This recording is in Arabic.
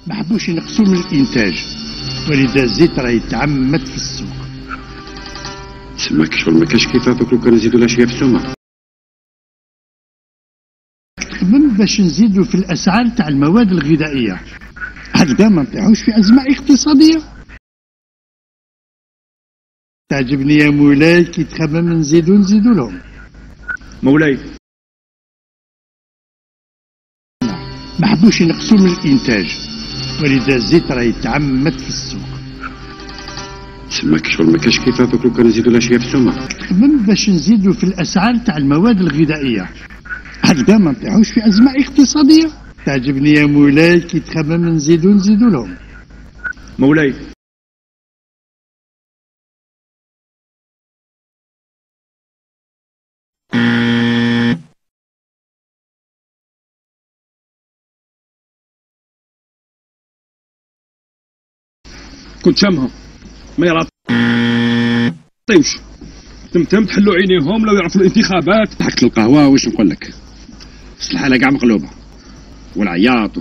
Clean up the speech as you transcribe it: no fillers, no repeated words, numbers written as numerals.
ما حبوش ينقصوا من الانتاج، ولذا الزيت راه يتعمد في السوق. تسمى شغل ما كاش كيفافك لو كان نزيدوا الاشياء في السومه. تخمم باش نزيدوا في الاسعار تاع المواد الغذائيه، هكذا ما نطيحوش في ازمه اقتصاديه. تعجبني يا مولاي كي تخمم نزيدوا لهم. مولاي ما حبوش ينقصوا من الانتاج، ولذا الزيت راه يتعمد في السوق. تسمى شغل ما كاش كيفافك لو كان نزيدوا الاشياء في السومه. تخمم باش نزيدوا في الاسعار تاع المواد الغذائيه، هكذا ما نطيحوش في ازمه اقتصاديه. تعجبني يا مولاي كي تخمم نزيدوا لهم. مولاي كنت شامها ما يعطيوش. تمتم تحلوا عينيهم لو يعرفوا الانتخابات. ضحكت القهوه واش نقول لك، الحاله كاع مقلوبه والعياط